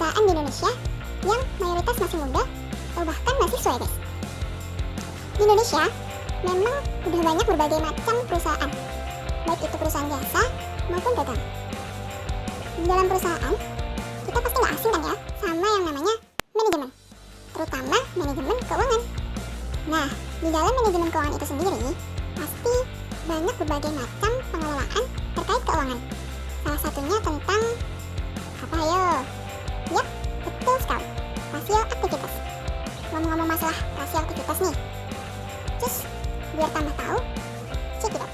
perusahaan di Indonesia yang mayoritas masih muda atau bahkan mahasiswa ya guys. Di Indonesia memang udah banyak berbagai macam perusahaan, baik itu perusahaan jasa maupun dagang. Di dalam perusahaan, kita pasti nggak asing kan ya sama yang namanya manajemen, terutama manajemen keuangan. Nah, di dalam manajemen keuangan itu sendiri, pasti banyak berbagai macam pengelolaan terkait keuangan. Salah satunya tentang apa ayo? Yap, betul sekali, rasio aktivitas. Ngomong-ngomong masalah rasio aktivitas nih, terus biar tambah tahu, check it out.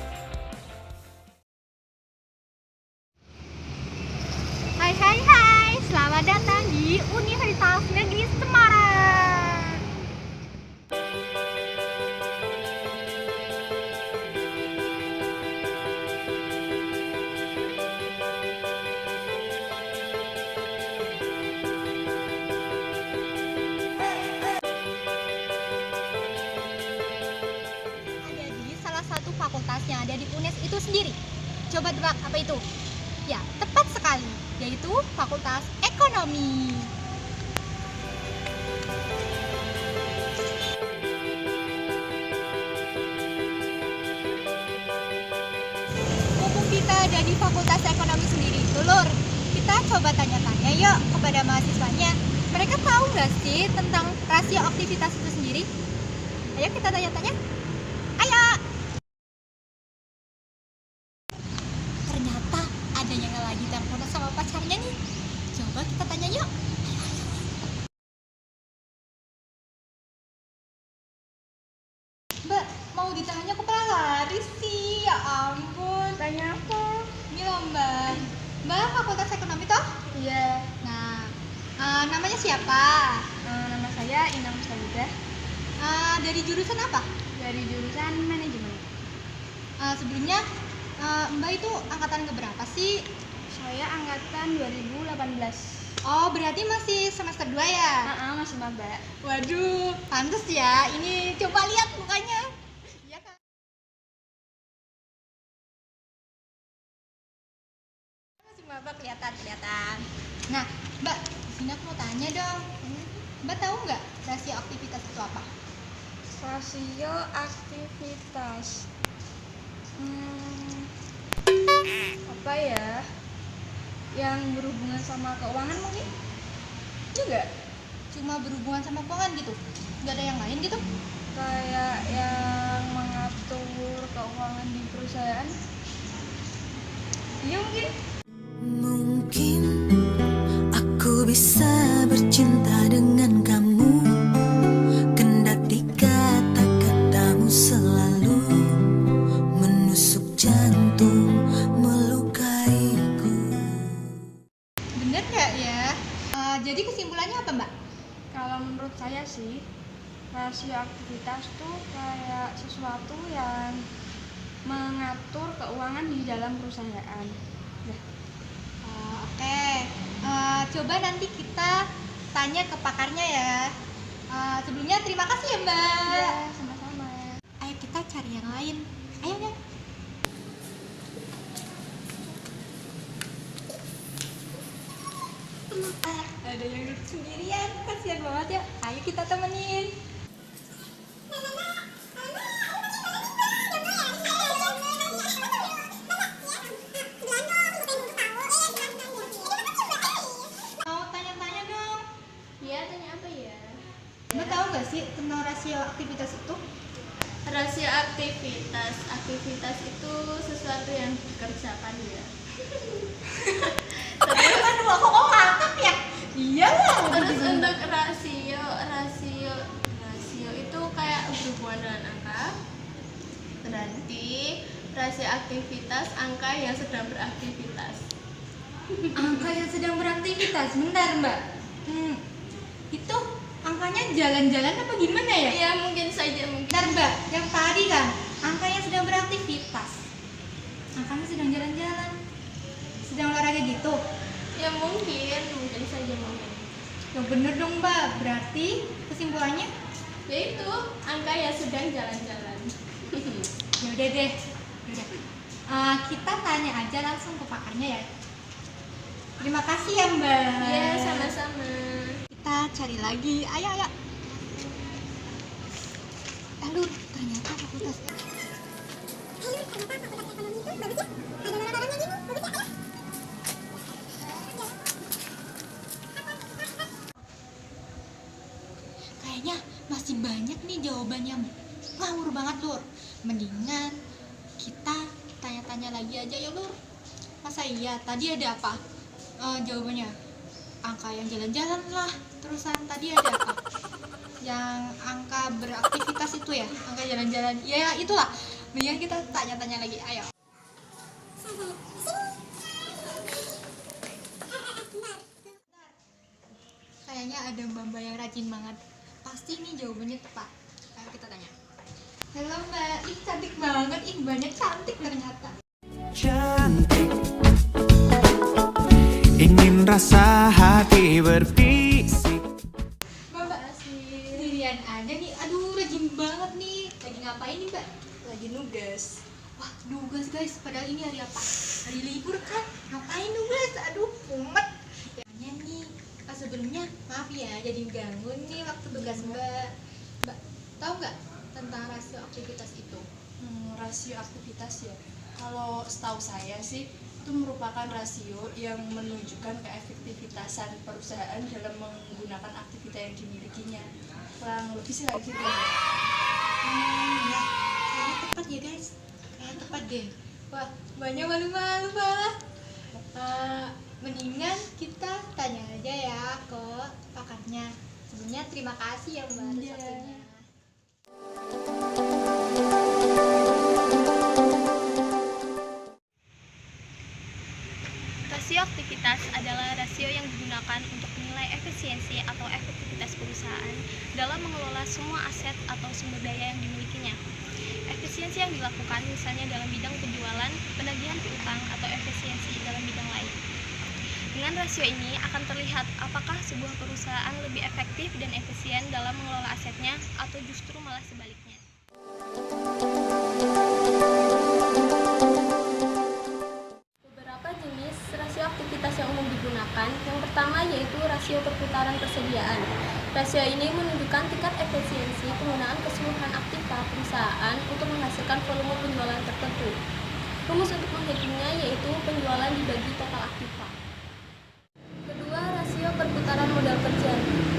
Hai, selamat datang di Universitas Negeri Semarang. Ada di salah satu fakultas yang ada di UNES itu sendiri. Coba tebak apa itu? Ya, tepat sekali, yaitu Fakultas Ekonomi. Mumpung kita ada di Fakultas Ekonomi sendiri itu, Lur, kita coba tanya-tanya yuk kepada mahasiswanya. Mereka tahu nggak sih tentang rasio aktivitas itu sendiri? Ayo kita tanya-tanya. Ayo! Ternyata ada yang lagi teleponan sama pacarnya nih. Coba kita tanya yuk. Mbak, mau ditanya kepala lari sih. Ya ampun. Tanya apa? Ini loh Mbak. Mbak Fakultas Ekonomi toh? Iya, Nah, namanya siapa? nama saya Inam Salidah Dari jurusan apa? dari jurusan manajemen. Sebelumnya Mbak itu angkatan keberapa sih? Saya angkatan 2018. Oh, berarti masih semester 2 ya? Masih maba. Waduh, pantes ya. Ini coba lihat mukanya. Iya kan? Masih maba kelihatan. Nah, Mbak, di sini aku mau tanya dong. Mbak tahu nggak rasio aktivitas itu apa? Rasio aktivitas. Apa ya? Yang berhubungan sama keuangan mungkin? Juga Cuma berhubungan sama keuangan gitu? Nggak ada yang lain gitu? kayak yang mengatur keuangan di perusahaan. Iya mungkin. Mungkin aku bisa bercinta dengan kamu, kendati kata-katamu selalu menusuk jantung, melukaiku. Bener nggak ya? Jadi kesimpulannya apa Mbak? Kalau menurut saya sih, rasio aktivitas tuh kayak sesuatu yang mengatur keuangan di dalam perusahaan. Nah, Oke. Coba nanti kita tanya ke pakarnya ya. Sebelumnya terima kasih ya Mbak. ya sama-sama. Ayo kita cari yang lain. Ayo ya. Ada yang duduk sendirian, kasihan banget ya. Ayo kita temenin. Mau tanya-tanya dong. Iya, tanya apa ya? Mbak tahu nggak sih tentang rasio aktivitas itu? Rasio aktivitas itu sesuatu yang dikerjakan ya. Aduh, aku kok ngakak ya? Iya lah. Terus untuk rasio itu kayak berhubungan dengan angka. Berarti rasio aktivitas angka yang sedang beraktivitas. Angka yang sedang beraktivitas, bentar Mbak. Itu angkanya jalan-jalan apa gimana ya? Iya, mungkin saja mungkin. Bentar Mbak, yang tadi kan angka yang sedang beraktivitas. Angkanya sedang jalan-jalan, sedang olahraga gitu. Ya mungkin saja mungkin. Yang bener dong Mbak, berarti kesimpulannya Yaitu angka yang sedang jalan-jalan. ya udah deh. Kita tanya aja langsung ke pakarnya ya. Terima kasih ya Mbak. Iya, sama-sama. cari lagi. Ayo, ayo. Lur, ternyata fakultas. Hei, ternyata fakultas ekonomi itu bagus ya. Ada lorong-lorongnya gini, bagus ya. Kayaknya masih banyak nih jawabannya ngawur banget, Lur. Mendingan kita tanya-tanya lagi aja ya, Lur. Masa iya tadi ada apa jawabannya? Angka yang jalan-jalan lah. Terusan tadi ada apa? Yang angka beraktivitas itu ya, angka jalan-jalan. Ya itulah. Mendingan kita tanya-tanya lagi. Ayo. Kayaknya ada mbak-mbak yang rajin banget. Pasti nih jawabannya tepat. Ayo kita tanya. Halo mbak, ih cantik banget. Ih mbaknya cantik ternyata. Cantik, ingin rasa hati berbisik. Mbak, sendirian aja nih. Aduh rajin banget nih. Lagi ngapain nih mbak? Lagi nugas. Wah nugas guys, padahal ini hari apa? Hari libur kan? Ngapain nugas? Aduh mumet. Tanya nih, sebelumnya maaf ya jadi ganggu nih waktu tugas mbak. Mbak, tahu nggak tentang rasio aktivitas itu? Rasio aktivitas ya. Kalau setahu saya sih itu merupakan rasio yang menunjukkan keefektivitasan perusahaan dalam menggunakan aktivitas yang dimilikinya. Kurang lebih sih kayak gitu. Ya, kayaknya tepat ya guys. Kayaknya tepat deh. Wah, banyak malu-malu malah. Mendingan kita tanya aja ya ke pakarnya. Sebelumnya terima kasih ya mbak atas waktunya. Rasio aktivitas adalah rasio yang digunakan untuk menilai efisiensi atau efektivitas perusahaan dalam mengelola semua aset atau sumber daya yang dimilikinya. Efisiensi yang dilakukan misalnya dalam bidang penjualan, penagihan piutang, atau efisiensi dalam bidang lain. Dengan rasio ini akan terlihat apakah sebuah perusahaan lebih efektif dan efisien dalam mengelola asetnya atau justru malah sebaliknya. Beberapa jenis rasio aktivitas yang umum digunakan. Yang pertama yaitu rasio perputaran persediaan. Rasio ini menunjukkan tingkat efisiensi penggunaan keseluruhan aktiva perusahaan untuk menghasilkan volume penjualan tertentu. Rumus untuk menghitungnya yaitu penjualan dibagi total aktiva. Kedua, rasio perputaran modal kerja.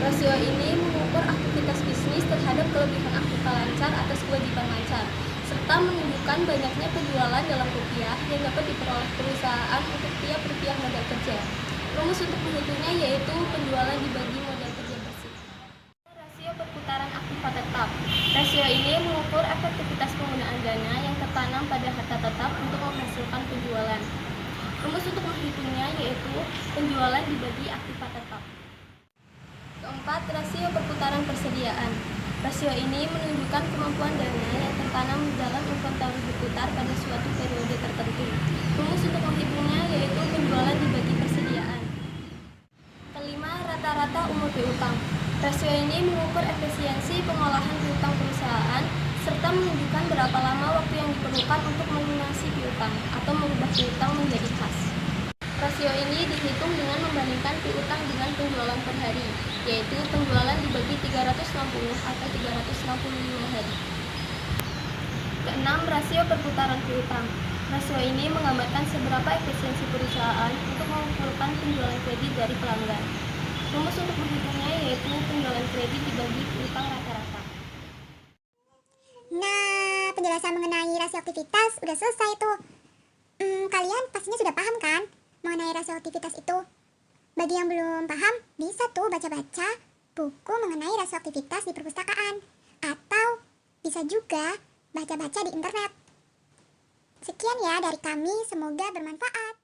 Rasio ini mengukur aktivitas bisnis terhadap kelebihan aktiva lancar atas kewajiban lancar, serta menunjukkan banyaknya penjualan dalam rupiah yang dapat diperoleh perusahaan untuk tiap rupiah modal kerja. Rumus untuk menghitungnya yaitu penjualan dibagi modal kerja bersih. Rasio perputaran aktiva tetap. Rasio ini mengukur efektivitas penggunaan dana yang tertanam pada harta tetap untuk menghasilkan penjualan. Rumus untuk menghitungnya yaitu penjualan dibagi aktiva tetap. Keempat, rasio perputaran persediaan. Rasio ini menunjukkan kemampuan dana yang tertanam dalam inventory berputar pada suatu periode tertentu. Rumus untuk menghitungnya yaitu penjualan dibagi persediaan. Kelima, rata-rata umur piutang. Rasio ini mengukur efisiensi pengolahan piutang perusahaan serta menunjukkan berapa lama waktu yang diperlukan untuk melunasi piutang atau mengubah piutang menjadi kas. Rasio ini dihitung dengan membandingkan piutang dengan penjualan per hari, yaitu penjualan dibagi 360 atau 365 hari. Keenam, rasio perputaran piutang. Rasio ini menggambarkan seberapa efisiensi perusahaan untuk mengumpulkan penjualan kredit dari pelanggan. Rumus untuk menghitungnya yaitu penjualan kredit dibagi piutang rata-rata. Nah, penjelasan mengenai rasio aktivitas udah selesai tuh. Kalian pastinya sudah paham kan mengenai rasio aktivitas itu? Bagi yang belum paham, bisa tuh baca-baca buku mengenai rasio aktivitas di perpustakaan. Atau bisa juga baca-baca di internet. Sekian ya dari kami, semoga bermanfaat.